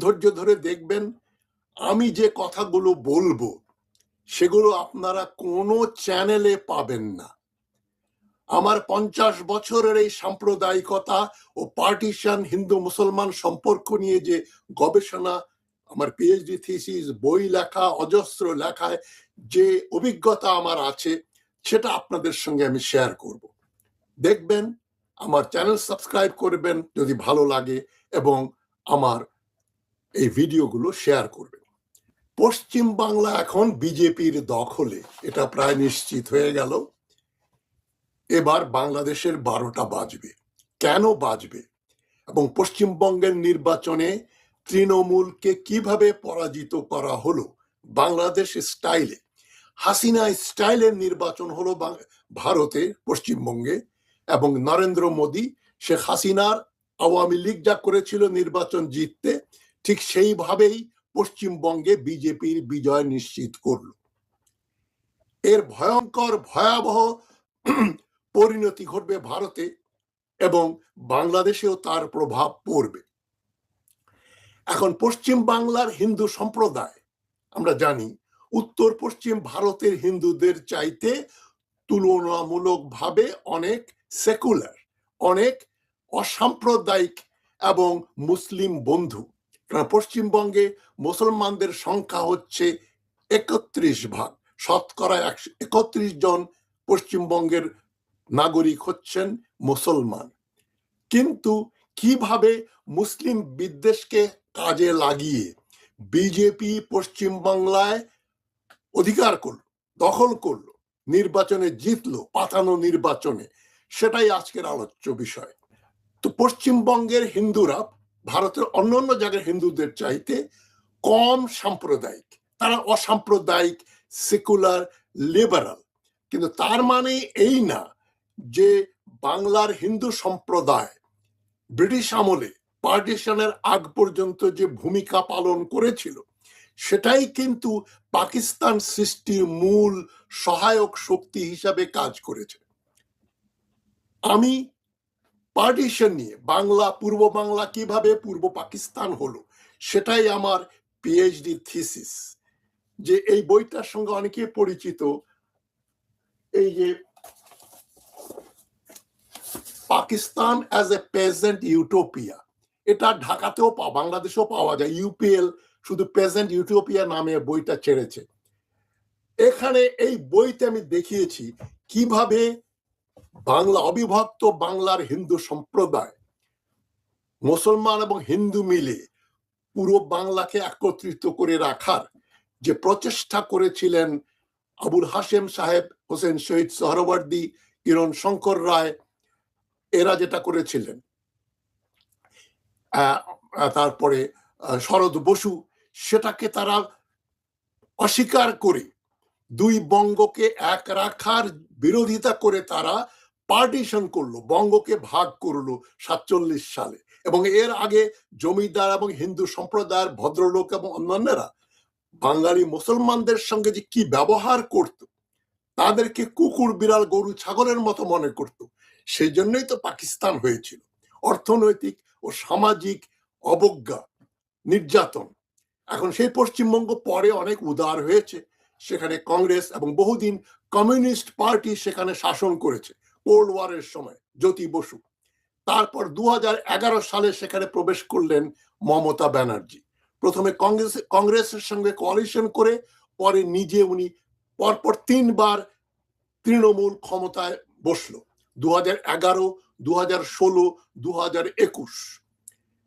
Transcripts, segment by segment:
ধৈর্য ধরে দেখবেন, আমি যে কথাগুলো বলবো সেগুলো আপনারা কোনো চ্যানেলে পাবেন না। আমার 50 বছরের এই সাম্প্রদায়িকতা ও পার্টিশন হিন্দু মুসলমান সম্পর্ক নিয়ে যে গবেষণা, আমার পিএইচডি থিসিস, বই লেখা, অজস্র লেখায় যে অভিজ্ঞতা আমার আছে, সেটা আপনাদের সঙ্গে আমি শেয়ার করব। দেখবেন, আমার চ্যানেল সাবস্ক্রাইব করবেন যদি ভালো লাগে, এবং আমার এই ভিডিওগুলো শেয়ার করবেন। পশ্চিম বাংলা এখন বিজেপির দখলে, এটা প্রায় নিশ্চিত হয়ে গেল। এবার বাংলাদেশের 12টা বাজবে। কেন বাজবে এবং পশ্চিমবঙ্গের নির্বাচনে তৃণমূলকে কিভাবে পরাজিত করা হলো বাংলাদেশ স্টাইলে, হাসিনা স্টাইলের নির্বাচন হলো ভারতে, পশ্চিমবঙ্গে, এবং নরেন্দ্র মোদী শেখ হাসিনার আওয়ামী লীগ যা করেছিল নির্বাচন জিততে, ঠিক সেইভাবেই পশ্চিমবঙ্গে বিজেপির বিজয় নিশ্চিত করল। এর ভয়ঙ্কর ভয়াবহ পরিণতি ঘটবে ভারতে, এবং বাংলাদেশেও তার প্রভাব পড়বে। এখন পশ্চিম বাংলার হিন্দু সম্প্রদায়, আমরা জানি, উত্তর পশ্চিম ভারতের হিন্দুদের চাইতে তুলনামূলকভাবে অনেক সেকুলার, অনেক অসাম্প্রদায়িক এবং মুসলিম বন্ধু। কারণ পশ্চিমবঙ্গে মুসলমানদের সংখ্যা হচ্ছে 31%, শতকরা 31 জন পশ্চিমবঙ্গের নাগরিক হচ্ছেন মুসলমান। কিন্তু কিভাবে মুসলিম বিদ্বেষকে কাজে লাগিয়ে বিজেপি পশ্চিমবাংলায় অধিকার করলো, দখল করলো, নির্বাচনে জিতলো, পাতানো নির্বাচনে, সেটাই আজকের আলোচ্য বিষয়। তো পশ্চিমবঙ্গের হিন্দুরা ভারতের অন্যান্য জায়গার হিন্দুদের চাইতে কম সাম্প্রদায়িক, তারা অসাম্প্রদায়িক, সেকুলার, লিবারাল। কিন্তু তার মানে এই না যে বাংলার হিন্দু সম্প্রদায় ব্রিটিশ আমলে পার্টিশনের আগ পর্যন্ত যে ভূমিকা পালন করেছিল, সেটাই কিন্তু পাকিস্তান সৃষ্টির মূল সহায়ক শক্তি হিসাবে কাজ করেছে। আমি পার্টিশন নিয়ে, বাংলা, পূর্ব বাংলা কিভাবে পূর্ব পাকিস্তান হলো, সেটাই আমার পিএইচডি থিসিস। যে এই বইটার সঙ্গে অনেকে পরিচিত, এই যে পাকিস্তান অ্যাজ এ পেজেন্ট ইউটোপিয়া, এটা ঢাকাতেও বাংলাদেশেও পাওয়া যায়। ইউপিএল শুধু পেজেন্ট ইউটোপিয়া নামে বইটা ছেড়েছে। এখানে এই বইতে আমি দেখিয়েছি কিভাবে বাংলা, অবিভক্ত বাংলার হিন্দু সম্প্রদায়, মুসলমান এবং হিন্দু মিলে পুরো বাংলাকে একত্রিত করে রাখার যে প্রচেষ্টা করেছিলেন আবুল হাশেম সাহেব, হোসেন শহীদ সোহরাওয়ার্দী, কিরণ শঙ্কর রায়, এরা যেটা করেছিলেন, তারপরে শরৎ বসু, সেটাকে তারা অস্বীকার করে দুই বঙ্গকে এক রাখার বিরোধিতা করে তারা পার্টিশন করলো, বঙ্গকে ভাগ করলো 47 সালে। এবং এর আগে জমিদার এবং হিন্দু সম্প্রদায়ের ভদ্রলোক এবং অন্যান্যরা বাঙালি মুসলমানদের সঙ্গে যে কি ব্যবহার করত, তাদেরকে কুকুর, বিড়াল, গরু, ছাগলের মতো মনে করত। সেই জন্যই তো পাকিস্তান হয়েছিল। অর্থনৈতিক ও সামাজিক অবজ্ঞা, নির্যাতন। এখন সেই পশ্চিমবঙ্গ পরে অনেক উদার হয়েছে, সেখানে কংগ্রেস এবং বহুদিন কমিউনিস্ট পার্টি সেখানে শাসন করেছে, কোল্ড ওয়ারের সময় জ্যোতি বসু। তারপর 2011 সালে সেখানে প্রবেশ করলেন মমতা ব্যানার্জি। প্রথমে কংগ্রেসের সঙ্গে কোয়ালিশন করে, পরে নিজে উনি পরপর 3 বার তৃণমূল ক্ষমতায় বসলো, 2011, 2016, 2021।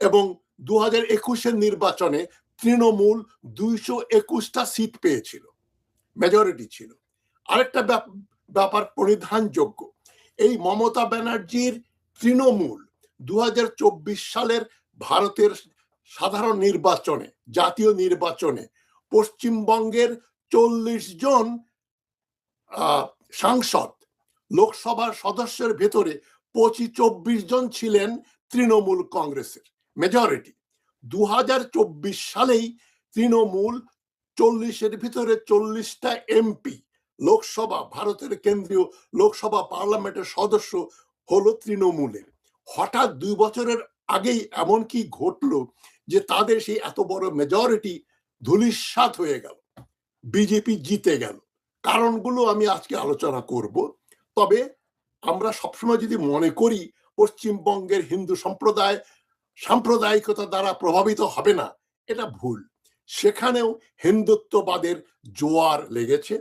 এবং 2021-এর নির্বাচনে তৃণমূল 221টা সিট পেয়েছিল, মেজরিটি ছিল। আরেকটা ব্যাপার পরিধানযোগ্য, এই মমতা ব্যানার্জির তৃণমূল 2024 সালের ভারতের সাধারণ নির্বাচনে, জাতীয় নির্বাচনে পশ্চিমবঙ্গের 40 জন সাংসদ, লোকসভার সদস্যের ভেতরে 24 জন ছিলেন তৃণমূল কংগ্রেসের, মেজরিটি। 2024 সালেই তৃণমূল 40-এর ভিতরে 40টা এমপি, লোকসভা, ভারতের কেন্দ্রীয় লোকসভা পার্লামেন্টের সদস্য হলো তৃণমূলের। হঠাৎ 2 বছরের আগেই এমন কি ঘটলো যে তাদের সেই এত বড় মেজরিটি ধূলিসাৎ হয়ে গেল, বিজেপি জিতে গেল। কারণগুলো আমি আজকে আলোচনা করব। তবে আমরা সবসময় যদি মনে করি পশ্চিমবঙ্গের হিন্দু সম্প্রদায় সাম্প্রদায়িকতা দ্বারা প্রভাবিত হবে না, এটা ভুল। সেখানেও হিন্দুত্ববাদের জোয়ার লেগেছে।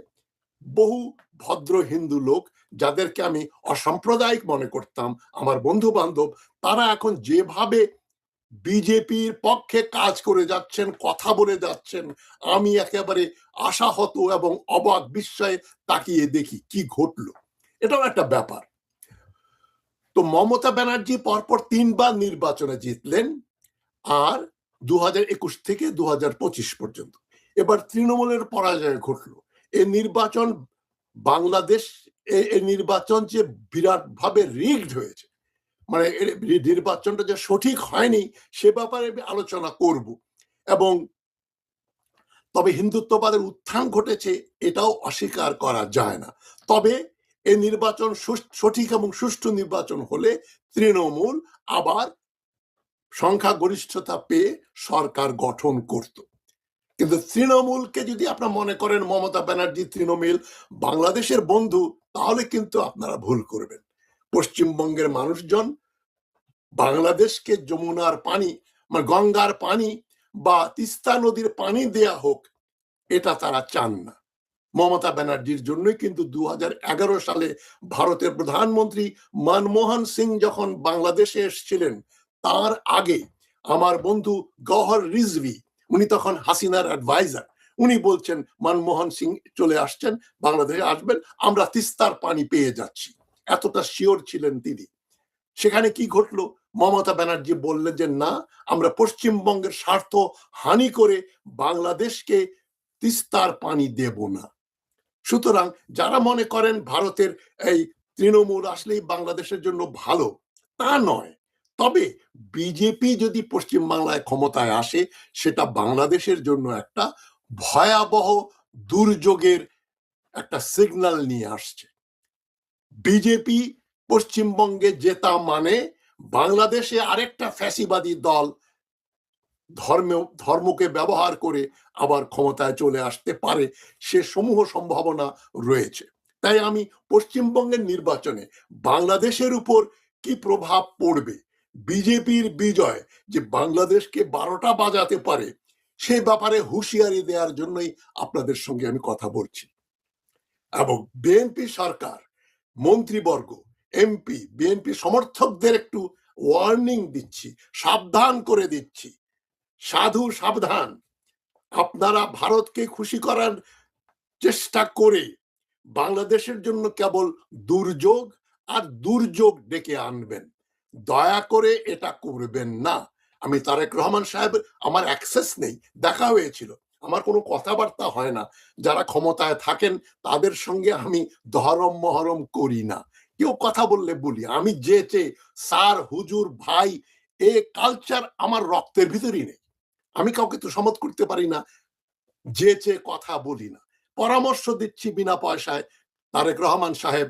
বহু ভদ্র হিন্দু লোক যাদেরকে আমি অসাম্প্রদায়িক মনে করতাম, আমার বন্ধু বান্ধব, তারা এখন যেভাবে বিজেপির পক্ষে কাজ করে যাচ্ছেন, কথা বলে যাচ্ছেন, আমি একেবারে আশাহত এবং অবাক বিস্ময়ে তাকিয়ে দেখি কি ঘটলো। এটাও একটা ব্যাপার। তো মমতা ব্যানার্জি পরপর 3বার নির্বাচনে জিতলেন, আর 2021 থেকে 2025 পর্যন্ত। এবার তৃণমূলের পরাজয় ঘটলো। এই নির্বাচন বাংলাদেশ, এই নির্বাচন যে বিরাট ভাবে রিগড হয়েছে, মানে নির্বাচনটা যে সঠিক হয়নি সে ব্যাপারে আলোচনা করব। এবং তবে হিন্দুত্ববাদের উত্থান ঘটেছে, এটাও অস্বীকার করা যায় না। তবে এই নির্বাচন সঠিক এবং সুষ্ঠু নির্বাচন হলে তৃণমূল আবার সংখ্যাগরিষ্ঠতা পেয়ে সরকার গঠন করত। কিন্তু তৃণমূলকে যদি আপনারা মনে করেন মমতা ব্যানার্জি তৃণমূল বাংলাদেশের বন্ধু, তাহলে কিন্তু আপনারা ভুল করবেন। পশ্চিমবঙ্গের মানুষজন বাংলাদেশকে যমুনার পানি, মানে গঙ্গার পানি বা তিস্তা নদীর পানি দেয়া হোক, এটা তারা চান না। মমতা ব্যানার্জির জন্যই কিন্তু 2011 সালে ভারতের প্রধানমন্ত্রী মনমোহন সিং যখন বাংলাদেশে এসেছিলেন, তার আগে আমার বন্ধু গওহর রিজভি, উনি তখন হাসিনার অ্যাডভাইজার, উনি বলছেন মনমোহন সিং চলে আসছেন, বাংলাদেশে আসবেন, আমরা তিস্তার পানি পেয়ে যাচ্ছি, এতটা শিওর ছিলেন তিনি। সেখানে কি ঘটলো? মমতা ব্যানার্জি বললেন যে না, আমরা পশ্চিমবঙ্গের স্বার্থ হানি করে বাংলাদেশকে তিস্তার পানি দেব না। সুতরাং যারা মনে করেন ভারতের এই তৃণমূল আসলেই বাংলাদেশের জন্য ভালো, তা নয়। তবে বিজেপি যদি পশ্চিমবাংলায় ক্ষমতায় আসে, সেটা বাংলাদেশের জন্য একটা ভয়াবহ দুর্যোগের একটা সিগন্যাল নিয়ে আসছে। বিজেপি পশ্চিমবঙ্গে জেতা মানে বাংলাদেশে আরেকটা ফ্যাসিবাদী দল ধর্মকে ব্যবহার করে আবার ক্ষমতায় চলে আসতে পারে, সে সমূহ সম্ভাবনা রয়েছে। তাই আমি পশ্চিমবঙ্গের নির্বাচনে বাংলাদেশের উপর কি প্রভাব পড়বে, বিজেপির বিজয় যে বাংলাদেশকে 12টা বাজাতে পারে, সে ব্যাপারে হুঁশিয়ারি দেওয়ার জন্যই আপনাদের সঙ্গে আমি কথা বলছি। এবং বিএনপি সরকার, মন্ত্রীবর্গ, এমপি, বিএনপি সমর্থকদের একটু ওয়ার্নিং দিচ্ছি, সাবধান করে দিচ্ছি, সাধু সাবধান। আপনারা ভারতকে খুশি করার চেষ্টা করে বাংলাদেশের জন্য কেবল দুর্যোগ আর দুর্যোগ ডেকে আনবেন। দয়া করে এটা করবেন না। আমি তারেক রহমান সাহেব, আমার অ্যাক্সেস নেই, দেখা হয়েছিল, আমার কোনো কথাবার্তা হয় না। যারা ক্ষমতায় থাকেন তাদের সঙ্গে আমি ধরম মহরম করি না। কেউ কথা বললে বলি, আমি যেচে স্যার, হুজুর, ভাই, এ কালচার আমার রক্তের ভিতরই নেই। আমি কাউকে তো সম্মত করতে পারি না, যেচে কথা বলি না, পরামর্শ দিচ্ছি বিনা পয়সায়। তারেক রহমান সাহেব,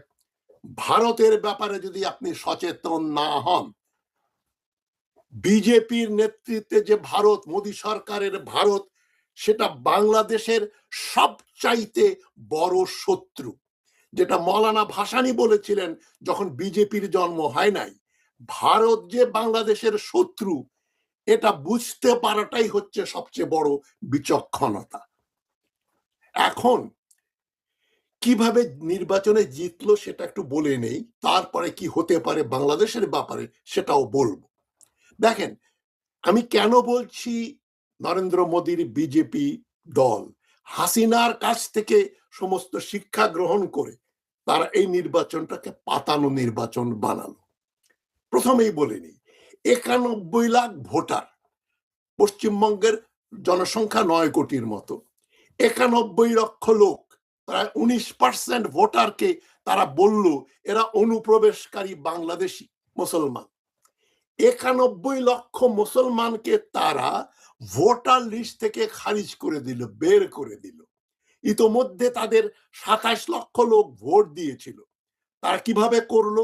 ভারতের ব্যাপারে যদি আপনি সচেতন না হন, বিজেপির নেতৃত্বে যে ভারত, মোদী সরকারের ভারত, সেটা বাংলাদেশের সবচাইতে বড় শত্রু। যেটা মৌলানা ভাসানী বলেছিলেন যখন বিজেপির জন্ম হয় নাই, ভারত যে বাংলাদেশের শত্রু, এটা বুঝতে পারাটাই হচ্ছে সবচেয়ে বড় বিচক্ষণতা। এখন কিভাবে নির্বাচনে জিতলো সেটা একটু বলে নেই, তারপরে কি হতে পারে বাংলাদেশের ব্যাপারে সেটাও বলবো। দেখেন, আমি কেন বলছি নরেন্দ্র মোদীর বিজেপি দল হাসিনার কাছ থেকে সমস্ত শিক্ষা গ্রহণ করে তারা এই নির্বাচনটাকে পাতানো নির্বাচন বানালো। প্রথমেই বলে নিই, 91 লাখ ভোটার, পশ্চিমবঙ্গের জনসংখ্যা 9 কোটির মতো, 91 লক্ষ লোক, প্রায় 19% ভোটারকে তারা বলল এরা অনুপ্রবেশকারী বাংলাদেশি মুসলমান। 91 লক্ষ মুসলমানকে তারা ভোটার লিস্ট থেকে খারিজ করে দিল, বের করে দিল। ইতোমধ্যে তাদের 27 লক্ষ লোক ভোট দিয়েছিল। তারা কিভাবে করলো?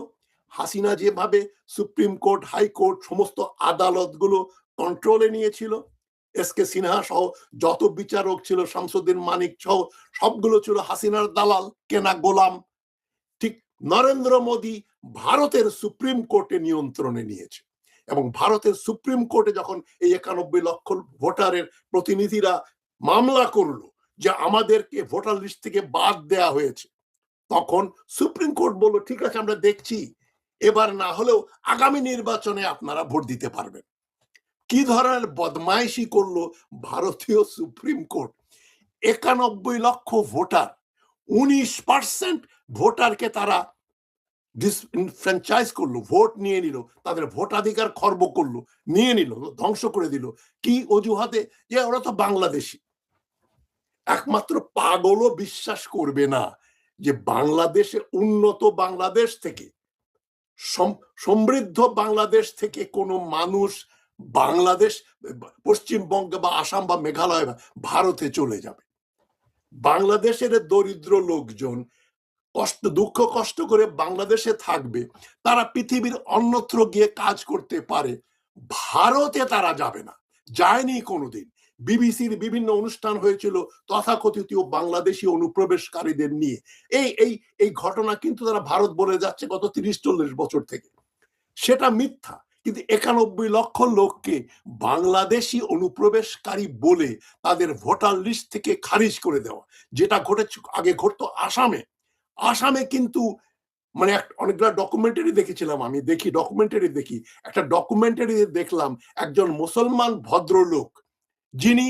হাসিনা যেভাবে সুপ্রিম কোর্ট, হাইকোর্ট, সমস্ত আদালতগুলো কন্ট্রোলে নিয়েছিল। এসকে সিনহা সহ যত বিচারক ছিল, শামসুদ্দিন মানিক সহ সবগুলো ছিল হাসিনার দালাল, কেনা গোলাম। ঠিক নরেন্দ্র মোদী ভারতের সুপ্রিম কোর্টে নিয়ন্ত্রণে নিয়েছে, এবং ভারতের সুপ্রিম কোর্টে যখন এই 91 লক্ষ ভোটারের প্রতিনিধিরা মামলা করলো যে আমাদেরকে ভোটার লিস্ট থেকে বাদ দেয়া হয়েছে, তখন সুপ্রিম কোর্ট বলল ঠিক আছে আমরা দেখছি, এবার না হলেও আগামী নির্বাচনে আপনারা ভোট দিতে পারবেন। কি ধরনের বদমাইশি করলো ভারতীয় সুপ্রিম কোর্ট! 91 লক্ষ ভোটার, 19% ভোটারকে তারা ডিসফ্র্যাঞ্চাইজ করলো, ভোট নিয়ে নিল, তাদের ভোটাধিকার খর্ব করলো, নিয়ে নিল, ধ্বংস করে দিল। কি অজুহাতে? যে ওরা তো বাংলাদেশি। একমাত্র পাগলও বিশ্বাস করবে না যে বাংলাদেশে, উন্নত বাংলাদেশ থেকে, সমৃদ্ধ বাংলাদেশ থেকে কোনো মানুষ বাংলাদেশ, পশ্চিমবঙ্গ বা আসাম বা মেঘালয় বা ভারতে চলে যাবে। বাংলাদেশের দরিদ্র লোকজন দুঃখ কষ্ট করে বাংলাদেশে থাকবে, তারা পৃথিবীর অন্যত্র গিয়ে কাজ করতে পারে, ভারতে তারা যাবে না, যায়নি কোনোদিন। বিবিসির বিভিন্ন অনুষ্ঠান হয়েছিল তথাকথিত বাংলাদেশি অনুপ্রবেশকারীদের নিয়ে। এই এই এই ঘটনা কিন্তু তারা ভারত বলে যাচ্ছে গত 30-40 বছর থেকে, সেটা মিথ্যা। কিন্তু 91 লক্ষ লোককে বাংলাদেশি অনুপ্রবেশকারী বলে তাদের ভোটার লিস্ট থেকে খারিজ করে দেওয়া, যেটা ঘটেছে আগে ঘটতো আসামে। আসামে কিন্তু মানে অনেকগুলো ডকুমেন্টারি দেখেছিলাম, আমি দেখি ডকুমেন্টারি দেখি, একটা ডকুমেন্টারি দেখলাম একজন মুসলমান ভদ্রলোক যিনি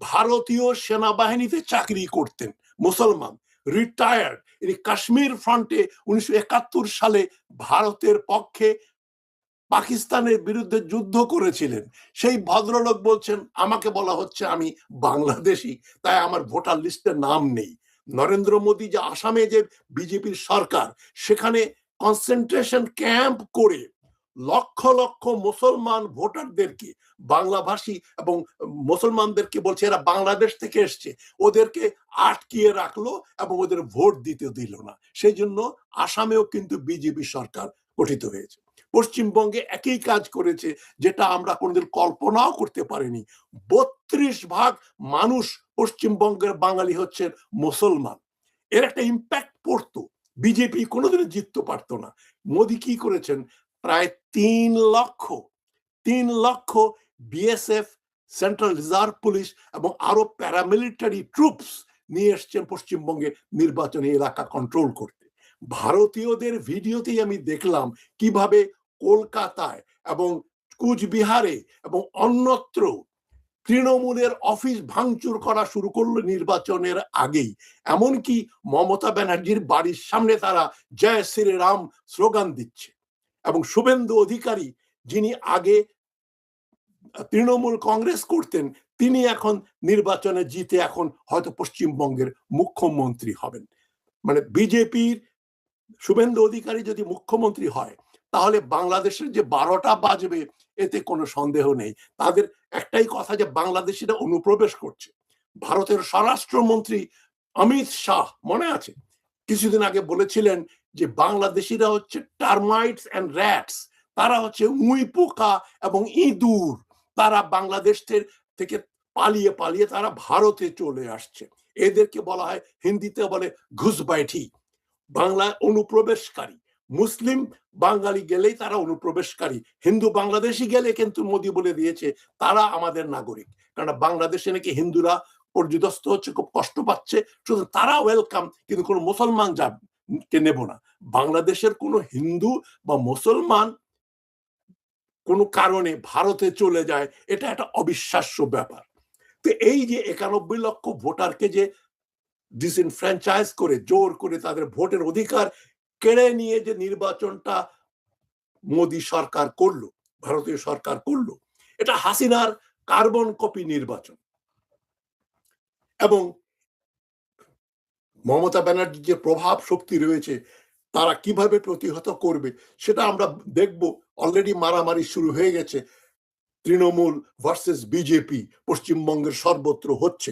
ভারতীয় সেনাবাহিনীতে চাকরি করতেন, মুসলমান, রিটায়ার্ড, ইনি কাশ্মীর ফ্রন্টে 1971 সালে ভারতের পক্ষে পাকিস্তানের বিরুদ্ধে যুদ্ধ করেছিলেন। সেই ভদ্রলোক বলছেন আমাকে বলা হচ্ছে আমি বাংলাদেশি, তাই আমার ভোটার লিস্টে নাম নেই। নরেন্দ্র মোদী যে আসামে যে বিজেপির সরকার, সেখানে কনসেন্ট্রেশন ক্যাম্প করে লক্ষ লক্ষ মুসলমান ভোটারদেরকে, বাংলাভাষী এবং মুসলমানদেরকে বলছে এরা বাংলাদেশ থেকে এসছে, ওদেরকে আটকিয়ে রাখলো এবং ওদের ভোট দিতে দিল না। সেই জন্য আসামেও কিন্তু বিজেপি সরকার গঠিত হয়েছে। পশ্চিমবঙ্গে একই কাজ করেছে, যেটা আমরা কোনোদিন কল্পনাও করতে পারিনি। 32% মানুষ পশ্চিমবঙ্গের বাঙালি হচ্ছেন মুসলমান। এর একটা ইম্প্যাক্ট পড়তো, বিজেপি কোনোদিন জিততে পারতো না। মোদী কি করেছেন? প্রায় 3 লক্ষ বিএসএফ, সেন্ট্রাল রিজার্ভ পুলিশ এবং আরো প্যারামিলিটারি ট্রুপস নিয়ে এসছেন পশ্চিমবঙ্গে নির্বাচনী এলাকা কন্ট্রোল করতে। ভারতীয়দের ভিডিওতেই আমি দেখলাম কিভাবে কলকাতায় এবং কুচবিহারে এবং অন্যত্র তৃণমূলের অফিস ভাঙচুর করা শুরু করলো নির্বাচনের আগেই। এমনকি মমতা ব্যানার্জির বাড়ির সামনে তারা জয় শ্রীরাম স্লোগান দিচ্ছে। এবং শুভেন্দু অধিকারী, যিনি আগে তৃণমূল কংগ্রেস করতেন, তিনি এখন নির্বাচনে জিতে এখন হয়তো পশ্চিমবঙ্গের মুখ্যমন্ত্রী হবেন। মানে বিজেপির শুভেন্দু অধিকারী যদি মুখ্যমন্ত্রী হয়, তাহলে বাংলাদেশের যে 12টা বাজবে এতে কোনো সন্দেহ নেই। তাদের একটাই কথা যে বাংলাদেশিরা অনুপ্রবেশ করছে। ভারতের স্বরাষ্ট্রমন্ত্রী অমিত শাহ মনে আছে কিছুদিন আগে বলেছিলেন যে বাংলাদেশিরা হচ্ছে টার্মাইটস এন্ড র‍্যাটস, তারা হচ্ছে উই পোকা এবং ইঁদুর, তারা বাংলাদেশ থেকে পালিয়ে পালিয়ে তারা ভারতে চলে আসছে। এদেরকে বলা হয়, হিন্দিতে বলে ঘুষবাইঠি, বাংলা অনুপ্রবেশকারী। মুসলিম বাঙালি গেলেই তারা অনুপ্রবেশকারী, হিন্দু বাংলাদেশি গেলে কিন্তু মোদী বলে দিয়েছে তারা আমাদের নাগরিক। কারণ বাংলাদেশে নাকি হিন্দুরা পর্যদস্ত হচ্ছে, খুব কষ্ট পাচ্ছে, শুধু তারা ওয়েলকাম, কিন্তু কোনো মুসলমান কে নেব না। বাংলাদেশের কোনো হিন্দু বা মুসলমান কোনো কারণে ভারতে চলে যায়, এটা একটা অবিশ্বাস্য ব্যাপার। তো এই যে 91 লক্ষ ভোটারকে যে ডিসএনফ্র্যাঞ্চাইজ করে, জোর করে তাদের ভোটের অধিকার কেড়ে নিয়ে যে নির্বাচনটা মোদী সরকার করলো, ভারতীয় সরকার করলো, এটা হাসিনার কার্বন কপি নির্বাচন। এবং মমতা ব্যানার্জির যে প্রভাব শক্তি রয়েছে, তারা কিভাবে প্রতিহত করবে সেটা আমরা দেখব। অলরেডি মারামারি শুরু হয়ে গেছে, তৃণমূল ভার্সেস বিজেপি পশ্চিমবঙ্গের সর্বত্র হচ্ছে।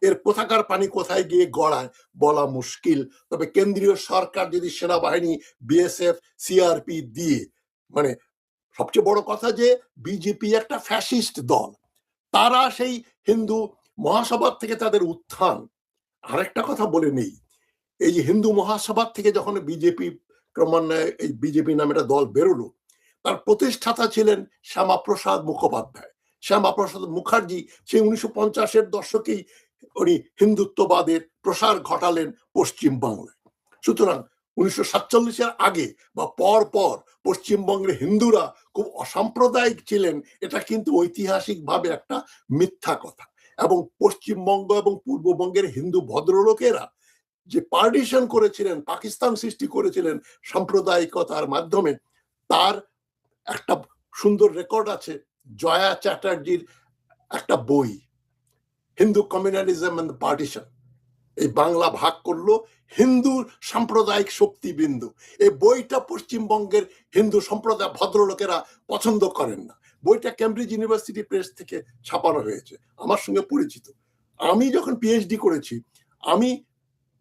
এর কোথাকার পানি কোথায় গিয়ে গড়ায় বলা মুশকিল। তবে কেন্দ্রীয় সরকার যদি সেনাবাহিনী, বিএসএফ, সিআরপি দিয়ে মানে সবচেয়ে বড় কথা যে বিজেপি একটা ফ্যাসিস্ট দল, তারা সেই হিন্দু মহাসভা থেকে তাদের উত্থান। আরেকটা কথা বলে নেই, এই যে হিন্দু মহাসভা থেকে যখন বিজেপি ক্রমান্বয়ে এই বিজেপি নামে একটা দল বেরোলো, তার প্রতিষ্ঠাতা ছিলেন শ্যামাপ্রসাদ মুখোপাধ্যায়। শ্যামাপ্রসাদ মুখার্জি সেই 1950-এর দশকেই উনি হিন্দুত্ববাদের প্রসার ঘটালেন পশ্চিম বাংলায়। সুতরাং 1947-এর আগে বা পর পর পশ্চিমবঙ্গের হিন্দুরা খুব অসাম্প্রদায়িক ছিলেন, এটা কিন্তু ঐতিহাসিকভাবে একটা মিথ্যা কথা। এবং পশ্চিমবঙ্গ এবং পূর্ববঙ্গের হিন্দু ভদ্রলোকেরা যে পার্টিশন করেছিলেন, পাকিস্তান সৃষ্টি করেছিলেন সাম্প্রদায়িকতার মাধ্যমে, তার একটা সুন্দর রেকর্ড আছে। জয়া চ্যাটার্জির একটা বই, হিন্দু কমিউনালিজম এন্ড পার্টিশন, এই বাংলা ভাগ করলো হিন্দু সাম্প্রদায়িক শক্তিবিন্দু। এই বইটা পশ্চিমবঙ্গের হিন্দু সম্প্রদায় ভদ্রলোকেরা পছন্দ করেন না। বইটা কেমব্রিজ ইউনিভার্সিটি প্রেস থেকে ছাপানো হয়েছে, আমার সঙ্গে পরিচিত। আমি যখন পিএইচডি করেছি, আমি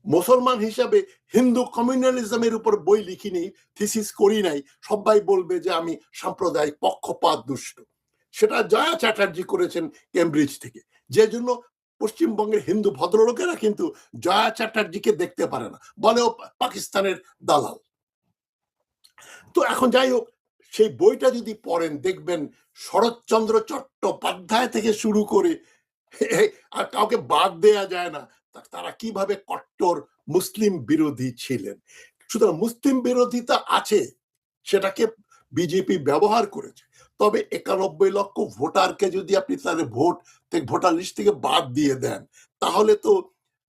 মুসলমান হিসাবে হিন্দু কমিউনালিজমের উপর বই লিখিনি, থিসিস করি নাই, সবাই বলবে যে আমি সাম্প্রদায়িক পক্ষপাত দুষ্ট। সেটা জয়া চ্যাটার্জি করেছেন কেমব্রিজ থেকে, যে জন্য পশ্চিমবঙ্গের হিন্দু ভদ্রলোকেরা কিন্তু জয়া চ্যাটার্জিকে দেখতে পারে না, বলেও পাকিস্তানের দালাল। তো এখন যাই হোক, সেই বইটা যদি পড়েন দেখবেন শরৎচন্দ্র চট্টোপাধ্যায় থেকে শুরু করে আর কাউকে বাদ দেয়া যায় না, তারা কিভাবে কট্টর মুসলিম বিরোধী ছিলেন। সুতরাং মুসলিম বিরোধিতা আছে, সেটাকে বিজেপি ব্যবহার করেছে। তবে 91 লক্ষ ভোটারকে যদি আপনি তাদের ভোটার লিস্ট থেকে বাদ দিয়ে দেন, তাহলে তো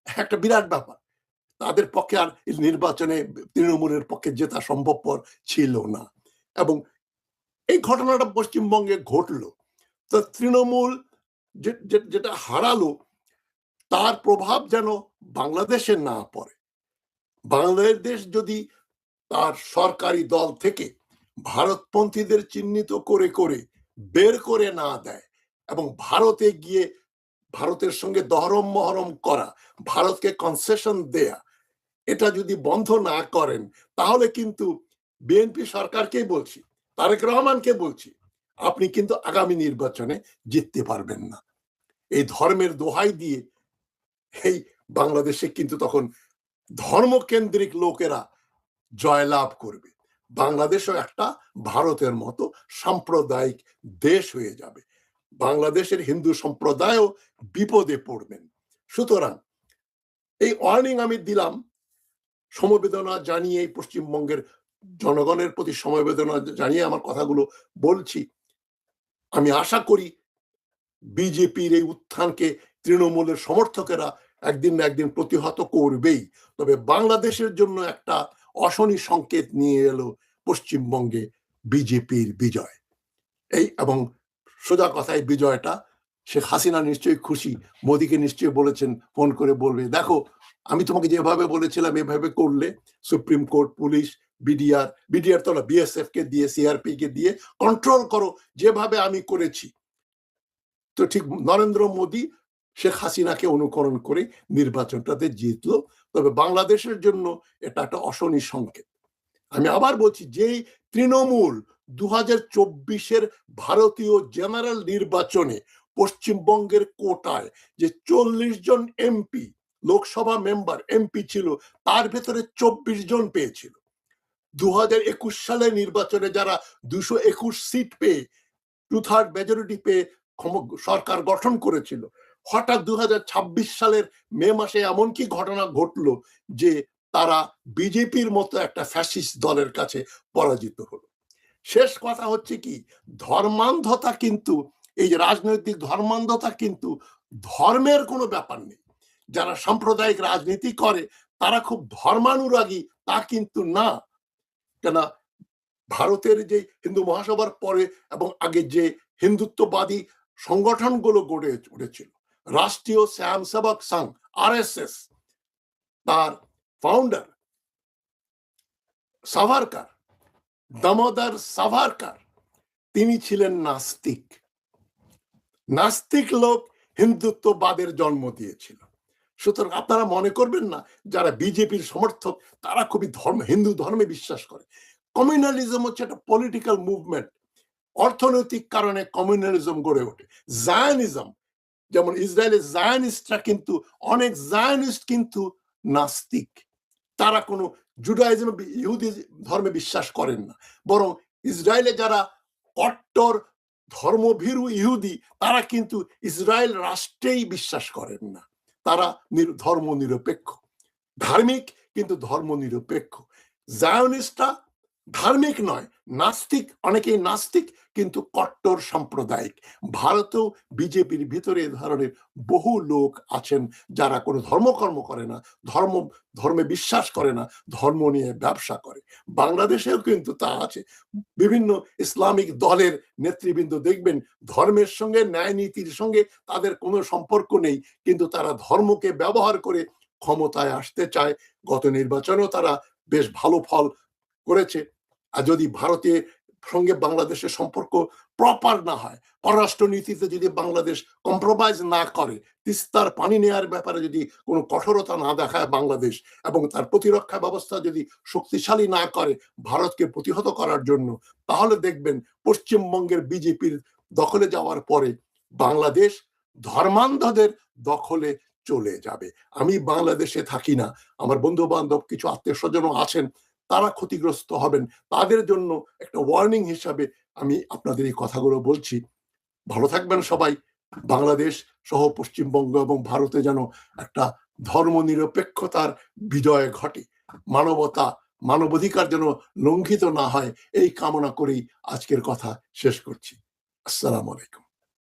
একটা বিরাট ব্যাপার। তাদের পক্ষে আর নির্বাচনে তৃণমূলের পক্ষে জেতা সম্ভবপর ছিল না। এবং এই ঘটনাটা পশ্চিমবঙ্গে ঘটলো, তো তৃণমূল যেটা হারালো, তার প্রভাব যেন বাংলাদেশে না পড়ে। বাংলাদেশ যদি তার সরকারি দল থেকে ভারতপন্থীদের চিহ্নিত করে করে বের করে না দেয় এবং ভারতে গিয়ে ভারতের সঙ্গে দহরম মহরম করা, ভারতকে কনসেশন দেয়া, এটা যদি বন্ধ না করেন, তাহলে কিন্তু বিএনপি সরকারকেই বলছি, তারেক রহমানকে বলছি, আপনি কিন্তু আগামী নির্বাচনে জিততে পারবেন না। এই ধর্মের দোহাই দিয়ে এই বাংলাদেশে কিন্তু তখন ধর্মকেন্দ্রিক লোকেরা জয়লাভ করবে। বাংলাদেশও একটা ভারতের মতো সাম্প্রদায়িক দেশ হয়ে যাবে, বাংলাদেশের হিন্দু সম্প্রদায়ও বিপদে পড়বেন। সুতরাং এই ওয়ার্নিং আমি দিলাম, সমবেদনা জানিয়ে পশ্চিমবঙ্গের জনগণের প্রতি সমবেদনা জানিয়ে আমার কথাগুলো বলছি। আমি আশা করি বিজেপির এই উত্থানকে তৃণমূলের সমর্থকেরা একদিন না একদিন প্রতিহত করবেই। তবে বাংলাদেশের জন্য একটা অশনি সংকেত নিয়ে এলো পশ্চিমবঙ্গে বিজেপির বিজয়। এই এবং সোজা কথায় বিজয়টা শেখ হাসিনা নিশ্চয়ই খুশি, মোদীকে নিশ্চয়ই বলেছেন, ফোন করে বলবে, দেখো আমি তোমাকে যেভাবে বলেছিলাম এভাবে করলে সুপ্রিম কোর্ট, পুলিশ, বিডিআর তো না, বিএসএফ কে দিয়ে, সিআরপি কে দিয়ে কন্ট্রোল করো যেভাবে আমি করেছি। তো ঠিক নরেন্দ্র মোদী শেখ হাসিনাকে অনুকরণ করে নির্বাচনটাতে জিতলো। তবে বাংলাদেশের জন্য এটা একটা অশনি সংকেত। আমি আবার বলছি, যেই তৃণমূল 2024-এর ভারতীয় জেনারেল নির্বাচনে পশ্চিমবঙ্গের কোটায় যে 40 জন এমপি, লোকসভা মেম্বার এমপি ছিল, তার ভেতরে 24 জন পেয়েছিল। 2021 সালের নির্বাচনে যারা 221 সিট পেয়ে 2/3 মেজরিটি পেয়ে সরকার গঠন করেছিল, হঠাৎ 2026 সালের মে মাসে এমন কি ঘটনা ঘটলো যে তারা বিজেপির মতো একটা ফ্যাসিস্ট দলের কাছে পরাজিত হলো। শেষ কথা হচ্ছে কি, ধর্মান্ধতা কিন্তু, এই যে রাজনৈতিক ধর্মান্ধতা কিন্তু ধর্মের কোনো ব্যাপার নেই। যারা সাম্প্রদায়িক রাজনীতি করে তারা খুব ধর্মানুরাগী তা কিন্তু না। কেন, ভারতের যে হিন্দু মহাসভার পরে এবং আগে যে হিন্দুত্ববাদী সংগঠনগুলো গড়ে উঠেছিল, রাষ্ট্রীয় স্বয়ংসেবক সংঘ আরএসএস, তার ফাউন্ডার সাভারকার, দামোদর সাভারকার, তিনি ছিলেন নাস্তিক। নাস্তিক লোক হিন্দুত্ববাদের জন্ম দিয়েছিল। সুতরাং আপনারা মনে করবেন না যারা বিজেপির সমর্থক তারা খুবই হিন্দু ধর্মে বিশ্বাস করে। কমিউনালিজম হচ্ছে একটা পলিটিক্যাল মুভমেন্ট, অর্থনৈতিক কারণে কমিউনালিজম গড়ে ওঠে। জায়নিজম, যেমন ইসরায়েলের জায়নিস্টরা কিন্তু অনেক জায়নিস্ট কিন্তু নাস্তিক, তারা কোনো জুডাইজম ইহুদি ধর্মে বিশ্বাস করেন না, বরং ইসরায়েলে যারা কট্টর ধর্মভীরু ইহুদি তারা কিন্তু ইসরায়েল রাষ্ট্রেই বিশ্বাস করেন না, তারা ধর্ম নিরপেক্ষ, ধার্মিক কিন্তু ধর্ম নিরপেক্ষ। জায়নিস্টরা ধার্মিক নয়, নাস্তিক, অনেকেই নাস্তিক কিন্তু কট্টর সাম্প্রদায়িক। ভারতেও বিজেপির ভিতরে এ ধরনের বহু লোক আছেন যারা কোনো ধর্মকর্ম করে না, ধর্মে বিশ্বাস করে না, ধর্ম নিয়ে ব্যবসা করে। বাংলাদেশেও কিন্তু তা আছে। বিভিন্ন ইসলামিক দলের নেতৃবৃন্দ দেখবেন ধর্মের সঙ্গে, ন্যায় নীতির সঙ্গে তাদের কোনো সম্পর্ক নেই, কিন্তু তারা ধর্মকে ব্যবহার করে ক্ষমতায় আসতে চায়। গত নির্বাচনেও তারা বেশ ভালো ফল করেছে। আর যদি ভারতের সঙ্গে বাংলাদেশের সম্পর্ক প্রপার না হয়, পররাষ্ট্র নীতিতে যদি বাংলাদেশ কম্প্রোমাইজ না করে, তিস্তার পানি নেওয়ার ব্যাপারে যদি কোনো কঠোরতা না দেখায় বাংলাদেশ, এবং তার প্রতিরক্ষা ব্যবস্থা যদি শক্তিশালী না করে ভারতকে প্রতিহত করার জন্য, তাহলে দেখবেন পশ্চিমবঙ্গের বিজেপির দখলে যাওয়ার পরে বাংলাদেশ ধর্মান্ধদের দখলে চলে যাবে। আমি বাংলাদেশে থাকি না, আমার বন্ধু বান্ধব কিছু আত্মীয় স্বজনও আছেন, তারা ক্ষতিগ্রস্ত হবেন। তাদের জন্য একটা ওয়ার্নিং হিসাবে আমি আপনাদের এই কথাগুলো বলছি। ভালো থাকবেন সবাই। বাংলাদেশ সহ পশ্চিমবঙ্গ এবং ভারতে যেন একটা ধর্ম নিরপেক্ষতার বিজয় ঘটে, মানবতা, মানবাধিকার যেন লঙ্ঘিত না হয়, এই কামনা করেই আজকের কথা শেষ করছি। আসসালামু আলাইকুম।